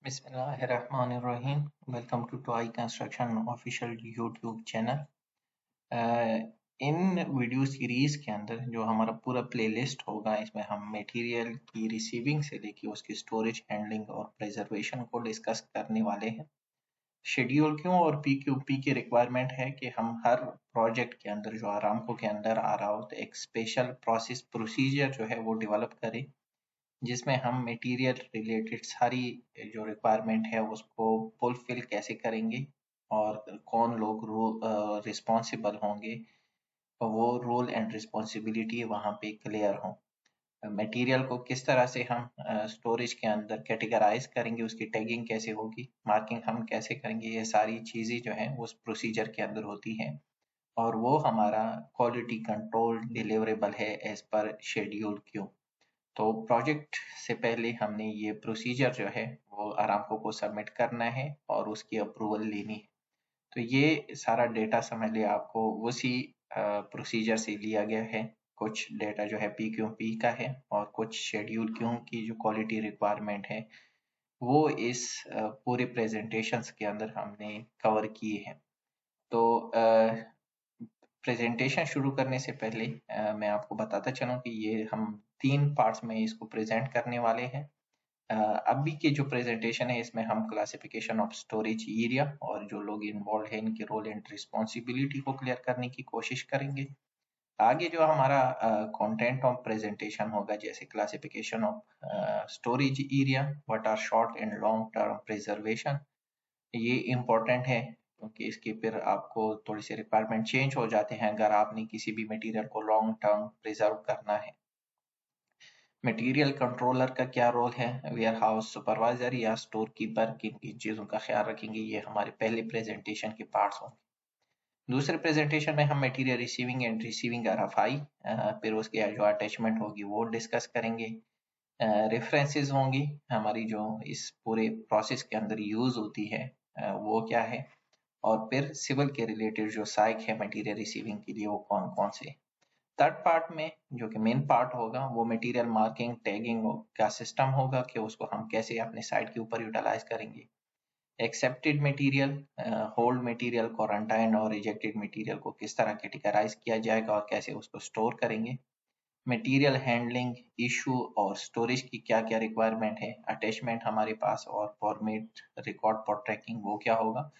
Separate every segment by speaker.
Speaker 1: बिस्मिल्लाहिर्रहमानिर्रहीम। Welcome to toy construction official YouTube channel. इन video series के अंदर जो हमारा पूरा प्लेलिस्ट होगा, इसमें हम मटेरियल की रिसीविंग से लेके उसकी स्टोरेज, हैंडलिंग और प्रिजर्वेशन को डिस्कस करने वाले हैं। शेड्यूल क्यों और पीक्यूपी की रिक्वायरमेंट है कि हम हर प्रोजेक्ट के अंदर जो आरामको के अंदर आ रहा हो तो एक स्पेशल प्रोसेस प्रोसीजर जो है वो डेवलप करें, जिसमें हम मटेरियल रिलेटेड सारी जो रिक्वायरमेंट है उसको फुलफिल कैसे करेंगे और कौन लोग रिस्पॉन्सिबल होंगे, वो रोल एंड रिस्पॉन्सिबिलिटी वहाँ पे क्लियर हो। मटेरियल को किस तरह से हम स्टोरेज के अंदर कैटेगराइज करेंगे, उसकी टैगिंग कैसे होगी, मार्किंग हम कैसे करेंगे, ये सारी चीज़ें जो है उस प्रोसीजर के अंदर होती हैं और वो हमारा क्वालिटी कंट्रोल डिलीवरेबल है एज पर शेड्यूल क्यों। तो प्रोजेक्ट से पहले हमने ये प्रोसीजर जो है वो अरामको को सबमिट करना है और उसकी अप्रूवल लेनी है। तो ये सारा डेटा समझ लिया, आपको उसी प्रोसीजर से लिया गया है। कुछ डेटा जो है पी का है और कुछ शेड्यूल क्यों की जो क्वालिटी रिक्वायरमेंट है वो इस पूरे प्रेजेंटेशंस के अंदर हमने कवर किए हैं। तो प्रेजेंटेशन शुरू करने से पहले मैं आपको बताता चलूं कि ये हम 3 पार्ट्स में इसको प्रेजेंट करने वाले हैं। अभी की जो प्रेजेंटेशन है इसमें हम क्लासिफिकेशन ऑफ स्टोरेज एरिया और जो लोग इन्वॉल्व हैं इनके रोल एंड रिस्पॉन्सिबिलिटी को क्लियर करने की कोशिश करेंगे। आगे जो हमारा कंटेंट ऑफ प्रेजेंटेशन होगा, जैसे classification of storage area, what are short and long term preservation, ये इम्पोर्टेंट है क्योंकि इसके फिर आपको थोड़ी सी रिक्वायरमेंट चेंज हो जाते हैं अगर आपने किसी भी मटेरियल को लॉन्ग टर्म प्रिजर्व करना है। मटेरियल कंट्रोलर का क्या रोल है, वेयर हाउस सुपरवाइजर या स्टोर कीपर किन किन चीज़ों का ख्याल रखेंगे, ये हमारे पहले प्रेजेंटेशन के पार्ट्स होंगे। दूसरे प्रेजेंटेशन में हम material receiving end receiving RFI, फिर उसके जो अटैचमेंट होगी वो डिस्कस करेंगे। रेफरेंसेस होंगी हमारी जो इस पूरे प्रोसेस के अंदर यूज होती है, वो क्या है, और फिर सिविल के रिलेटेड जो साइक है मटेरियल रिसीविंग के लिए वो कौन कौन से। थर्ड पार्ट में जो कि मेन पार्ट होगा वो मटेरियल मार्किंग टैगिंग का सिस्टम होगा कि उसको हम कैसे अपने साइट के ऊपर यूटिलाइज करेंगे। Accepted material, hold material, quarantine और रिजेक्टेड मटेरियल को किस तरह कैटेगराइज किया जाएगा और कैसे उसको स्टोर करेंगे। मटेरियल हैंडलिंग इशू और स्टोरेज की क्या क्या रिक्वायरमेंट है, अटैचमेंट हमारे पास और फॉर्मेट रिकॉर्ड फॉर ट्रैकिंग वो क्या होगा।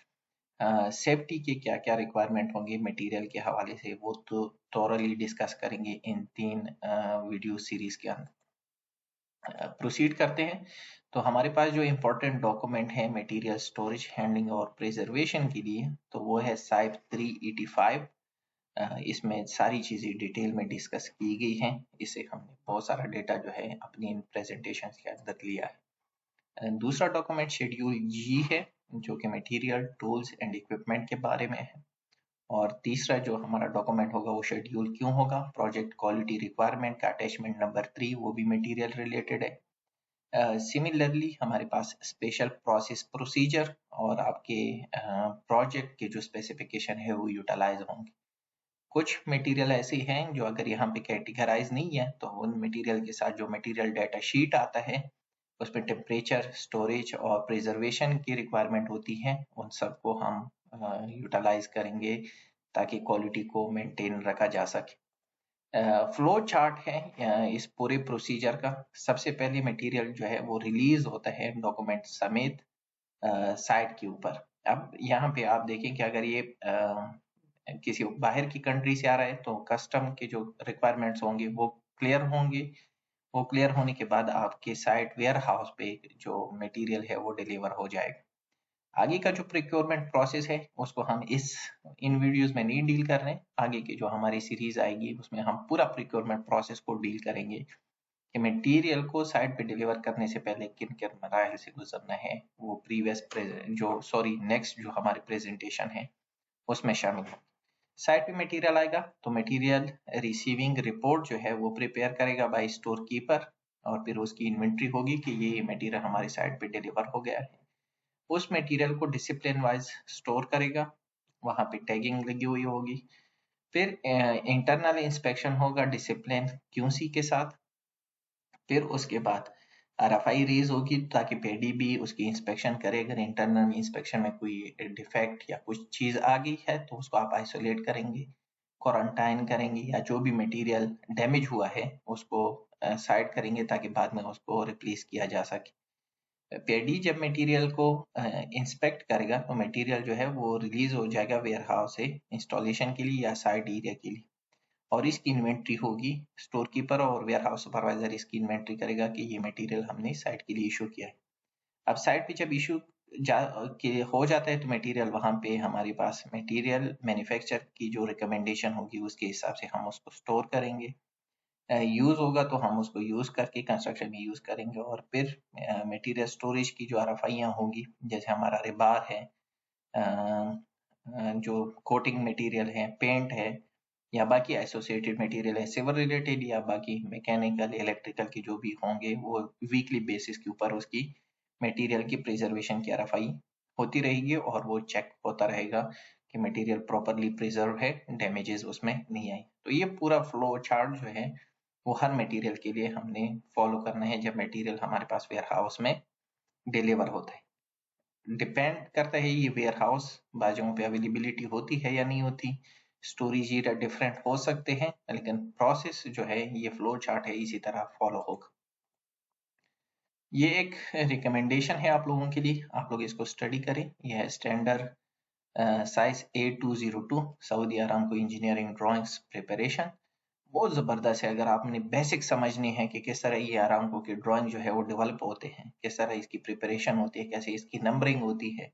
Speaker 1: सेफ्टी के क्या क्या रिक्वायरमेंट होंगे मटेरियल के हवाले से, वो तो थॉरली डिस्कस करेंगे इन 3 वीडियो सीरीज के अंदर। प्रोसीड करते हैं। तो हमारे पास जो इम्पोर्टेंट डॉक्यूमेंट है मटेरियल स्टोरेज, हैंडलिंग और प्रिजर्वेशन के लिए, तो वो है साइप 385। इसमें सारी चीज़ें डिटेल में डिस्कस की गई हैं। इसे हमने बहुत सारा डेटा जो है अपनी इन प्रेजेंटेशन के अंदर लिया है। दूसरा डॉक्यूमेंट शेड्यूल जी है जो कि मटेरियल, टूल्स एंड इक्विपमेंट के बारे में है। और तीसरा जो हमारा डॉक्यूमेंट होगा वो शेड्यूल क्यों होगा, प्रोजेक्ट क्वालिटी रिक्वायरमेंट का अटैचमेंट नंबर 3, वो भी मटेरियल रिलेटेड है। सिमिलरली हमारे पास स्पेशल प्रोसेस प्रोसीजर और आपके प्रोजेक्ट के जो स्पेसिफिकेशन है वो यूटिलाइज होंगे। कुछ मटेरियल ऐसे हैं जो अगर यहाँ पे कैटेगराइज नहीं है तो उन मटेरियल के साथ जो मटेरियल डाटा शीट आता है उसमें टेम्परेचर, स्टोरेज और प्रिजर्वेशन की रिक्वायरमेंट होती है, उन सबको हम यूटिलाइज करेंगे ताकि क्वालिटी को मेंटेन रखा जा सके। फ्लो चार्ट है इस पूरे प्रोसीजर का। सबसे पहले मटेरियल जो है वो रिलीज होता है डॉक्यूमेंट समेत साइट के ऊपर। अब यहाँ पे आप देखें कि अगर ये किसी बाहर की कंट्री से आ रहा है तो कस्टम के जो रिक्वायरमेंट्स होंगे वो क्लियर होंगे। वो क्लियर होने के बाद आपके साइट वेयर हाउस पे जो मटेरियल है वो डिलीवर हो जाएगा। आगे का जो प्रिक्योरमेंट प्रोसेस है उसको हम इन वीडियोस में नहीं डील कर रहे हैं। आगे की जो हमारी सीरीज आएगी उसमें हम पूरा प्रिक्योरमेंट प्रोसेस को डील करेंगे कि मटेरियल को साइट पे डिलीवर करने से पहले किन किन मराहल से गुजरना है। वो नेक्स्ट जो हमारी प्रेजेंटेशन है उसमें शामिल है। साइट पे मटेरियल आएगा तो मटेरियल रिसीविंग रिपोर्ट जो है वो प्रिपेयर करेगा बाय स्टोर कीपर और फिर उसकी इन्वेंट्री होगी कि ये मटेरियल हमारी साइट पे डिलीवर हो गया है। उस मटेरियल को डिसिप्लिन वाइज स्टोर करेगा, वहां पे टैगिंग लगी हुई होगी। फिर इंटरनल इंस्पेक्शन होगा डिसिप्लिन क्यूसी के साथ। फिर उसके बाद RFI रेज होगी ताकि पेडी भी उसकी इंस्पेक्शन करे। अगर इंटरनल इंस्पेक्शन में कोई डिफेक्ट या कुछ चीज आ गई है तो उसको आप आइसोलेट करेंगे, क्वारंटाइन करेंगे, या जो भी मटेरियल डैमेज हुआ है उसको साइड करेंगे ताकि बाद में उसको रिप्लेस किया जा सके। पेडी जब मटेरियल को इंस्पेक्ट करेगा तो मटेरियल जो है वो रिलीज हो जाएगा वेयर हाउस से इंस्टॉलेशन के लिए या साइट एरिया के लिए, और इसकी इन्वेंट्री होगी। स्टोर कीपर और वेयर हाउस सुपरवाइजर इसकी इन्वेंट्री करेगा कि ये मटेरियल हमने साइट के लिए इशू किया है। अब साइट पे जब इशू हो जाता है तो मटेरियल वहां पे हमारे पास मटेरियल मैन्युफैक्चर की जो रिकमेंडेशन होगी उसके हिसाब से हम उसको स्टोर करेंगे। यूज होगा तो हम उसको यूज करके कंस्ट्रक्शन में यूज करेंगे, और फिर मटेरियल स्टोरेज की जो RFIयां होगी, जैसे हमारा रिबार है, जो कोटिंग मटेरियल है, पेंट है, या बाकी एसोसिएटेड मटेरियल है सिविल रिलेटेड, या बाकी मैकेनिकल इलेक्ट्रिकल की जो भी होंगे, वो वीकली बेसिस के ऊपर उसकी मटेरियल की प्रिजर्वेशन की RFI होती रहेगी और वो चेक होता रहेगा कि मटेरियल प्रॉपरली प्रिजर्व है, डैमेजेस उसमें नहीं आई। तो ये पूरा फ्लो चार्ट जो है वो हर मटेरियल के लिए हमने फॉलो करना है जब मटेरियल हमारे पास वेयर हाउस में डिलीवर होता है। डिपेंड करता है ये वेयर हाउस बाजों पे अवेलेबिलिटी होती है या नहीं होती, स्टोरेज एरिया डिफरेंट हो सकते हैं, लेकिन प्रोसेस जो है ये फ्लो चार्ट है इसी तरह फॉलो होगा। ये एक रिकमेंडेशन है आप लोगों के लिए, आप लोग इसको स्टडी करें। यह है standard size A202 Saudi Aramco engineering drawings preparation. बहुत जबरदस्त है। अगर आपने बेसिक समझनी है कि किस तरह ये अरामको की ड्राइंग जो है वो डेवलप होते हैं, किस तरह इसकी प्रिपरेशन होती है, कैसे इसकी नंबरिंग होती है,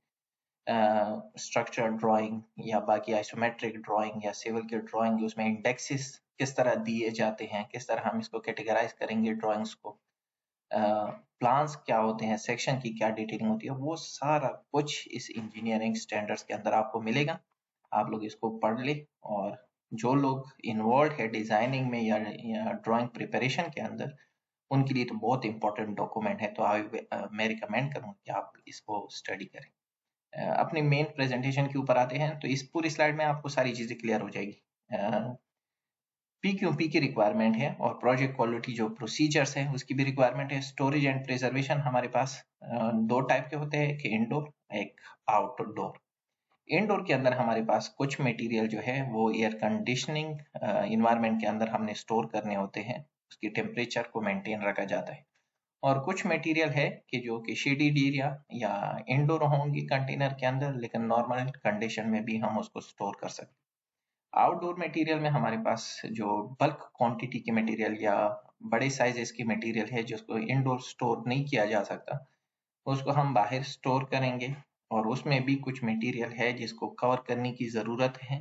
Speaker 1: स्ट्रक्चर ड्राइंग या बाकी आइसोमेट्रिक ड्राइंग या सिविल की ड्राइंग, उसमें इंडेक्सेस किस तरह दिए जाते हैं, किस तरह हम इसको कैटेगराइज करेंगे ड्राइंग्स को, प्लान्स क्या होते हैं, सेक्शन की क्या डिटेलिंग होती है, वो सारा कुछ इस इंजीनियरिंग स्टैंडर्ड्स के अंदर आपको मिलेगा। आप लोग इसको पढ़ ले, और जो लोग इन्वॉल्व है डिजाइनिंग में या ड्राइंग प्रिपरेशन के अंदर, उनके लिए तो बहुत इंपॉर्टेंट डॉक्यूमेंट है। तो मैं रिकमेंड करूँगा कि आप इसको स्टडी करें। अपने मेन प्रेजेंटेशन के ऊपर आते हैं, तो इस पूरी स्लाइड में आपको सारी चीजें क्लियर हो जाएगी। PQP की रिक्वायरमेंट है, और प्रोजेक्ट क्वालिटी जो प्रोसीजर्स है उसकी भी रिक्वायरमेंट है। स्टोरेज एंड प्रिजर्वेशन हमारे पास दो टाइप के होते हैं, एक इंडोर एक आउटडोर। इंडोर के अंदर हमारे पास कुछ मटेरियल जो है वो एयर कंडीशनिंग इन्वायरमेंट के अंदर हमने स्टोर करने होते हैं, उसकी टेम्परेचर को मेंटेन रखा जाता है। और कुछ मटेरियल है कि जो कि शेडेड एरिया या इंडोर होंगी कंटेनर के अंदर, लेकिन नॉर्मल कंडीशन में भी हम उसको स्टोर कर सकते हैं। आउटडोर मटेरियल में हमारे पास जो बल्क क्वांटिटी के मटेरियल या बड़े साइजेस की मटेरियल है जिसको इंडोर स्टोर नहीं किया जा सकता, उसको हम बाहर स्टोर करेंगे। और उसमें भी कुछ मटेरियल है जिसको कवर करने की ज़रूरत है,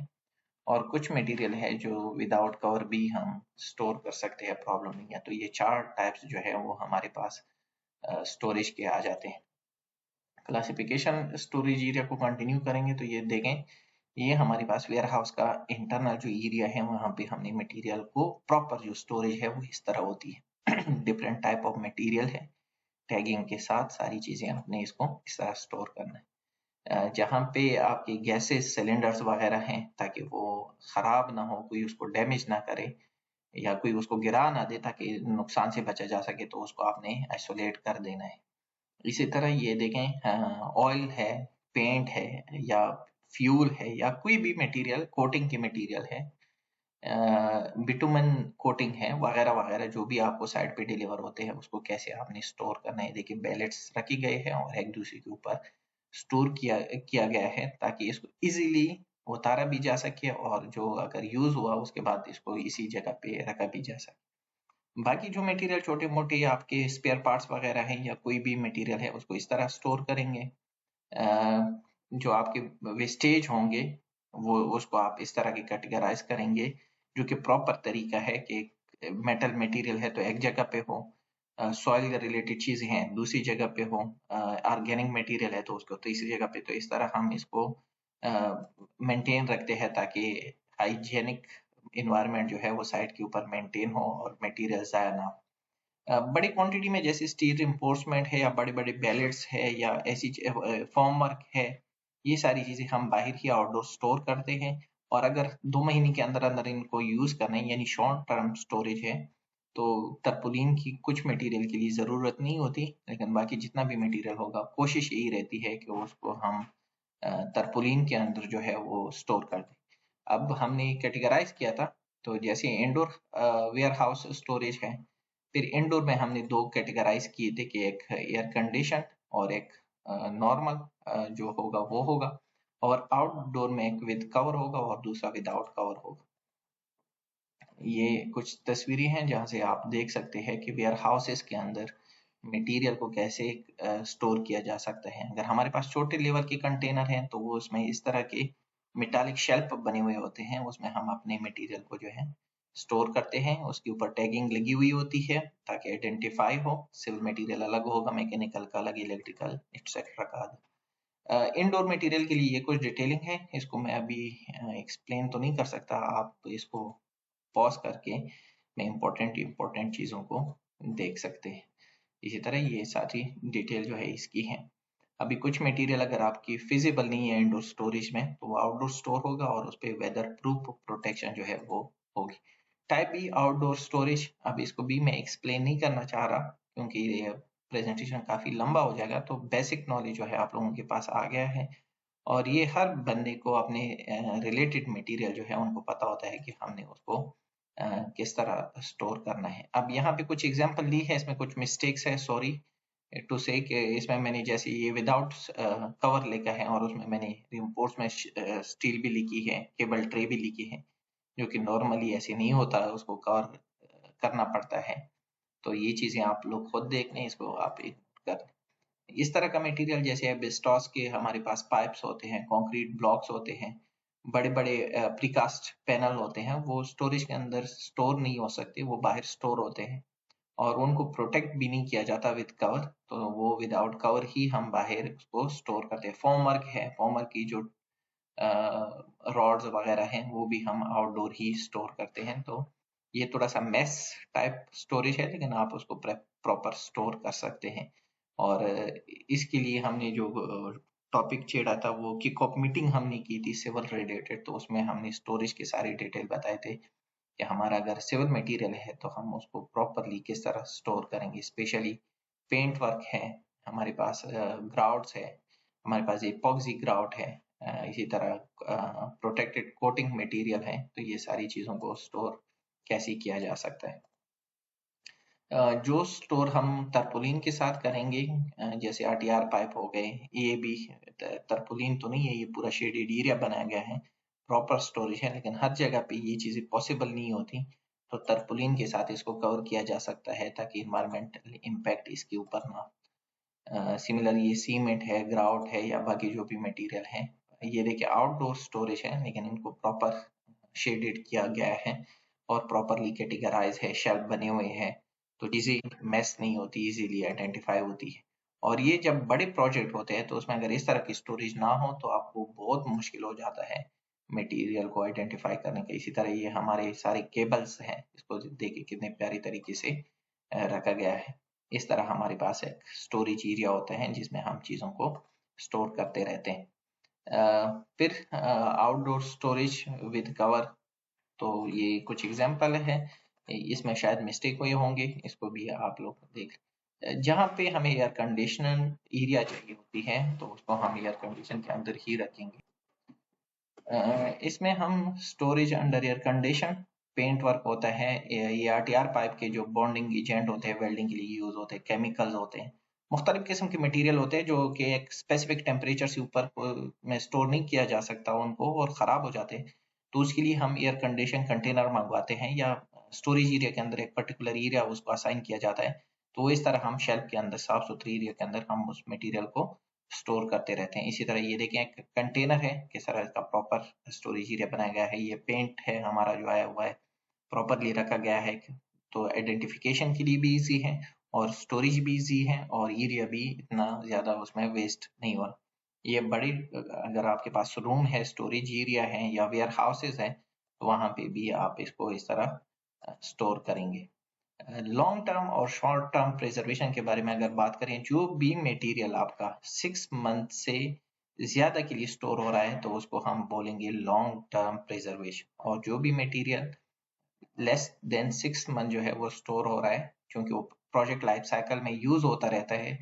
Speaker 1: और कुछ मटेरियल है जो विदाउट कवर भी हम स्टोर कर सकते हैं, प्रॉब्लम नहीं है। तो ये चार टाइप्स जो है वो हमारे पास स्टोरेज के आ जाते हैं। क्लासिफिकेशन स्टोरेज एरिया को कंटिन्यू करेंगे तो ये देखें, ये हमारे पास वेयर हाउस का इंटरनल जो एरिया है वहां पे हमने मटेरियल को प्रॉपर जो स्टोरेज है वो इस तरह होती है। डिफरेंट टाइप ऑफ मटेरियल है, टैगिंग के साथ सारी चीजें आपने इसको इस तरह स्टोर करना है। जहाँ पे आपके गैसेस सिलेंडर्स वगैरह हैं, ताकि वो खराब ना हो, कोई उसको डैमेज ना करे या कोई उसको गिरा ना दे, ताकि नुकसान से बचा जा सके, तो उसको आपने आइसोलेट कर देना है। इसी तरह ये देखें, ऑयल है, पेंट है, या फ्यूल है, या कोई भी मटेरियल कोटिंग की मटेरियल है, बिटुमन कोटिंग है, वगैरह वगैरह, जो भी आपको साइड पे डिलीवर होते हैं उसको कैसे आपने स्टोर करना है। देखिए बैलेट्स रखी गए हैं और एक दूसरे के ऊपर स्टोर किया गया है ताकि इसको इजीली उतारा भी जा सके, और जो अगर यूज हुआ उसके बाद इसको इसी जगह पे रखा भी जा सके। बाकी जो मटेरियल छोटे मोटे आपके स्पेयर पार्ट्स वगैरह हैं या कोई भी मटेरियल है उसको इस तरह स्टोर करेंगे। जो आपके वेस्टेज होंगे वो उसको आप इस तरह की कैटेगराइज करेंगे, जो कि प्रॉपर तरीका है कि मेटल मटेरियल है तो एक जगह पे हो, सॉइल रिलेटेड चीजें हैं दूसरी जगह पे हो, ऑर्गेनिक मटेरियल है तो उसको तीसरी जगह पे। तो इस तरह हम इसको मेंटेन रखते हैं ताकि हाइजीनिक इन्वायरमेंट जो है वो साइट के ऊपर मेंटेन हो और मटेरियल जाया ना हो। बड़ी क्वांटिटी में जैसे स्टील रिइंफोर्समेंट है या बड़े बड़े बैलेट्स है या ऐसी फॉर्म वर्क है, ये सारी चीजें हम बाहर ही आउटडोर स्टोर करते हैं। और अगर 2 महीने के अंदर अंदर इनको यूज करना है, यानी शॉर्ट टर्म स्टोरेज है, तो तरपुलीन की कुछ मटेरियल के लिए ज़रूरत नहीं होती, लेकिन बाकी जितना भी मटेरियल होगा कोशिश यही रहती है कि उसको हम तरपुलीन के अंदर जो है वो स्टोर कर दें। अब हमने कैटेगराइज किया था, तो जैसे इंडोर वेयर हाउस स्टोरेज है, फिर इंडोर में हमने दो कैटेगराइज किए थे कि एक एयर कंडीशन और एक नॉर्मल जो होगा वो होगा, और आउटडोर में एक विद कवर होगा और दूसरा विदाउट कवर होगा। ये कुछ तस्वीरें हैं जहां से आप देख सकते हैं कि वेयर हाउसेस के अंदर मटेरियल को कैसे स्टोर किया जा सकता है। अगर हमारे पास छोटे लेवल के कंटेनर हैं तो वो उसमें इस तरह के मेटालिक शेल्फ बने हुए होते हैं, उसमें हम अपने मटेरियल को जो है स्टोर करते हैं। उसके ऊपर टैगिंग लगी हुई होती है ताकि आइडेंटिफाई हो, सिविल मटेरियल अलग होगा, मैकेनिकल का अलग, इलेक्ट्रिकल एक्सेट्रा का अलग। इंडोर मटेरियल के लिए ये कुछ डिटेलिंग है, इसको मैं अभी एक्सप्लेन तो नहीं कर सकता, आप इसको पॉज करके मैं इम्पोर्टेंट चीज़ों को देख सकते हैं। इसी तरह ये सारी डिटेल जो है इसकी है। अभी कुछ मटेरियल अगर आपकी फिजिबल नहीं है इंडोर स्टोरेज में, तो वो आउटडोर स्टोर होगा और उस पर वेदर प्रूफ प्रोटेक्शन जो है वो होगी। टाइप बी आउटडोर स्टोरेज, अब इसको भी मैं एक्सप्लेन नहीं करना चाह रहा क्योंकि ये प्रेजेंटेशन काफी लंबा हो जाएगा, तो बेसिक नॉलेज जो है आप लोगों के पास आ गया है और ये हर बंदे को अपने रिलेटेड मटेरियल जो है उनको पता होता है कि हमने उसको किस तरह स्टोर करना है। अब यहाँ पे कुछ एग्जांपल ली है, इसमें कुछ मिस्टेक्स है, सॉरी टू से कि इसमें मैंने जैसे ये विदाउट कवर लिखा है और उसमें मैंने रिपोर्ट्स में स्टील भी लिखी है, केबल ट्रे भी लिखी है, जो कि नॉर्मली ऐसे नहीं होता, उसको कवर करना पड़ता है। तो ये चीजें आप लोग खुद देख लें, इसको आप कर इस तरह का मटेरियल जैसे एस्बेस्टॉस के हमारे पास पाइप्स होते हैं, कंक्रीट ब्लॉक्स होते हैं, बड़े बड़े प्रीकास्ट पैनल होते हैं, वो स्टोरेज के अंदर स्टोर नहीं हो सकते, वो बाहर स्टोर होते हैं और उनको प्रोटेक्ट भी नहीं किया जाता विद कवर, तो वो विदाउट कवर ही हम बाहर उसको स्टोर करते हैं। फॉर्मवर्क है, फॉर्मवर्क की जो रॉड्स वगैरह हैं वो भी हम आउटडोर ही स्टोर करते हैं। तो ये थोड़ा सा मेस टाइप स्टोरेज है, लेकिन आप उसको प्रॉपर स्टोर कर सकते हैं। और इसके लिए हमने जो टॉपिक छेड़ा था वो किक ऑफ मीटिंग हमने की थी सिविल रिलेटेड, तो उसमें हमने स्टोरेज के सारे डिटेल बताए थे कि हमारा अगर सिविल मटेरियल है तो हम उसको प्रॉपरली किस तरह स्टोर करेंगे। स्पेशली पेंट वर्क है, हमारे पास ग्राउट्स है, हमारे पास एपॉक्सी ग्राउट है, इसी तरह प्रोटेक्टेड कोटिंग मटेरियल है, तो ये सारी चीज़ों को स्टोर कैसे किया जा सकता है। जो स्टोर हम तरपुलीन के साथ करेंगे, जैसे आरटीआर पाइप हो गए, ये भी तरपुलीन तो नहीं है, ये पूरा शेडेड एरिया बनाया गया है, प्रॉपर स्टोरेज है, लेकिन हर जगह पे ये चीजें पॉसिबल नहीं होती, तो तरपुलीन के साथ इसको कवर किया जा सकता है ताकि इन्वायरमेंटल इम्पैक्ट इसके ऊपर ना। सिमिलर ये सीमेंट है, ग्राउट है या बाकी जो भी मटेरियल है, ये देखिए आउटडोर स्टोरेज है लेकिन इनको प्रॉपर शेडेड किया गया है और प्रॉपरली कैटेगराइज है, शेल्फ बने हुए हैं, तो चीजें मैस नहीं होती, इजीली आइडेंटिफाई होती है। और ये जब बड़े प्रोजेक्ट होते हैं तो उसमें अगर इस तरह की स्टोरेज ना हो तो आपको बहुत मुश्किल हो जाता है मटेरियल को आइडेंटिफाई करने का। इसी तरह ये हमारे सारे केबल्स हैं, इसको देखिए कितने प्यारी तरीके से रखा गया है। इस तरह हमारे पास एक स्टोरेज एरिया होता है जिसमें हम चीजों को स्टोर करते रहते हैं। फिर आउटडोर स्टोरेज विद कवर, तो ये कुछ एग्जाम्पल है, इसमें शायद मिस्टेक हुए होंगे, इसको भी आप लोग देख। जहाँ पे हमें एयर कंडीशनर एरिया चाहिए होती है तो उसको हम एयर कंडीशन के अंदर ही रखेंगे। इसमें हम storage under air condition, paint work होता है, ये आरटीआर पाइप के जो बॉन्डिंग एजेंट होते हैं, वेल्डिंग के लिए यूज होते हैं, केमिकल्स होते हैं, मुख्तलिफ किस्म के मटेरियल होते हैं जो कि एक स्पेसिफिक टेम्परेचर से ऊपर में स्टोर नहीं किया जा सकता उनको और ख़राब हो जाते हैं, तो उसके लिए हम एयर कंडीशन कंटेनर मंगवाते हैं या स्टोरेज एरिया के अंदर एक पर्टिकुलर एरिया उसको असाइन किया जाता है, तो इस तरह हम शेल्फ के अंदर साफ सुथरी एरिया के अंदर हम उस मटेरियल को स्टोर करते रहते हैं। इसी तरह ये देखें एक कंटेनर है, किस तरह इसका प्रॉपर स्टोरेज एरिया बनाया गया है, ये पेंट है हमारा जो आया हुआ है प्रॉपरली रखा गया है, तो आइडेंटिफिकेशन के लिए भी इजी है और स्टोरेज भी इजी है और एरिया भी इतना ज्यादा उसमें वेस्ट नहीं हो रहा। ये बड़ी अगर आपके पास रूम है, स्टोरेज एरिया है या वेयर हाउसेज है, तो वहां पे भी आप इसको इस तरह स्टोर करेंगे। लॉन्ग टर्म और शॉर्ट टर्म प्रिजर्वेशन के बारे में अगर बात करें, जो भी मटेरियल आपका 6 मंथ से ज्यादा के लिए स्टोर हो रहा है तो उसको हम बोलेंगे लॉन्ग टर्म प्रिजर्वेशन, और जो भी मटेरियल लेस देन 6 मंथ जो है वो स्टोर हो रहा है, क्योंकि वो प्रोजेक्ट लाइफ साइकिल में यूज होता रहता है,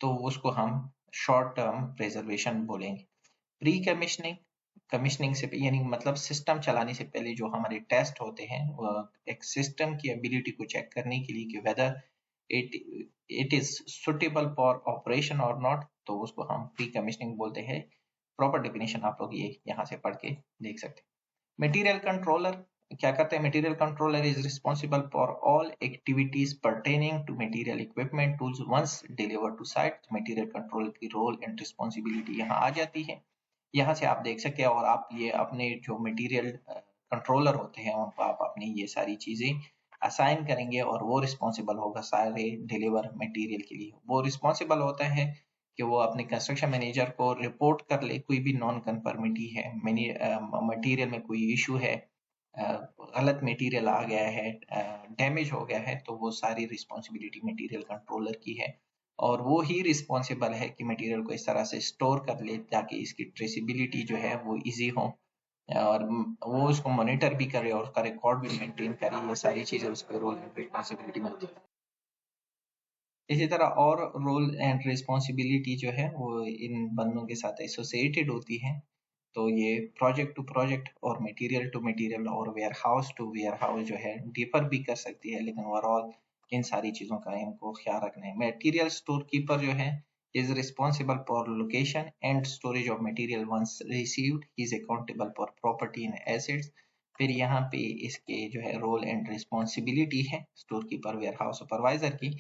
Speaker 1: तो उसको हम शॉर्ट टर्म प्रिजर्वेशन बोलेंगे। प्री कमीशनिंग, कमीशनिंग से यानी मतलब सिस्टम चलाने से पहले जो हमारे टेस्ट होते हैं, वो एक सिस्टम की एबिलिटी को चेक करने के लिए कि whether it it is suitable for operation और नॉट, तो उसको हम प्री कमीशनिंग बोलते हैं। प्रॉपर डेफिनेशन आप लोग ये यहाँ से पढ़ के देख सकते हैं। मटेरियल कंट्रोलर क्या करते हैं? Material controller is responsible for all activities pertaining to material equipment tools once delivered to site. Material controller की रोल एंड रिस्पॉन्सिबिलिटी यहाँ आ जाती है। यहाँ से आप देख सकते हैं, और आप ये अपने जो मटेरियल कंट्रोलर होते हैं उनको आप अपनी ये सारी चीजें असाइन करेंगे, और वो रिस्पॉन्सिबल होगा सारे डिलीवर मटेरियल के लिए। वो रिस्पॉन्सिबल होता है कि वो अपने कंस्ट्रक्शन मैनेजर को रिपोर्ट कर ले कोई भी नॉन कन्फर्मिटी है, मटेरियल में कोई इशू है, गलत मटेरियल आ गया है, डैमेज हो गया है, तो वो सारी रिस्पॉन्सिबिलिटी मटेरियल कंट्रोलर की है। और वो ही रिस्पॉन्सिबल है कि मटेरियल को इस तरह से स्टोर कर ले ताकि इसकी ट्रेसिबिलिटी जो है वो इजी हो, और वो उसको मॉनिटर भी करे और उसका रिकॉर्ड भी मेंटेन करे। ये सारी चीजें उसके रोल एंड रिस्पॉन्सिबिलिटी में होती है। इसी तरह और रोल एंड रिस्पॉन्सिबिलिटी जो है वो इन बंदों के साथ एसोसिएटेड होती है। तो ये प्रोजेक्ट टू प्रोजेक्ट और मटेरियल टू मटेरियल और warehouse to warehouse जो है डिफर भी कर सकती है, लेकिन ओवरऑल इन सारी चीजों का इनको ख्याल रखना है। मटेरियल स्टोर कीपर जो है is responsible for location and storage of material once received. He is accountable for property and assets. फिर यहाँ पे इसके जो है रोल एंड रिस्पॉन्सिबिलिटी है storekeeper warehouse supervisor की।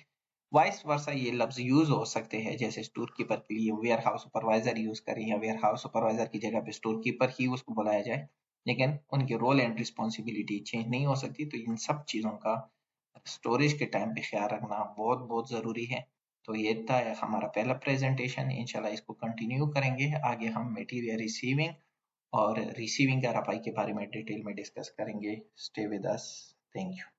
Speaker 1: वाइस वर्सा ये लफ्ज यूज हो सकते हैं, जैसे स्टोर कीपर के लिए वेयर हाउस सुपरवाइजर यूज करें या वेयर हाउस सुपरवाइजर की जगह पे स्टोर कीपर ही उसको बुलाया जाए, लेकिन उनके रोल एंड रिस्पॉन्सिबिलिटी चेंज नहीं हो सकती। तो इन सब चीजों का स्टोरेज के टाइम पे ख्याल रखना बहुत बहुत जरूरी है। तो ये था हमारा पहला प्रेजेंटेशन। इंशाल्लाह इसको कंटिन्यू करेंगे आगे, हम मटेरियल रिसीविंग और रिसीविंग RFI के बारे में डिटेल में डिस्कस करेंगे। Stay with us. Thank you.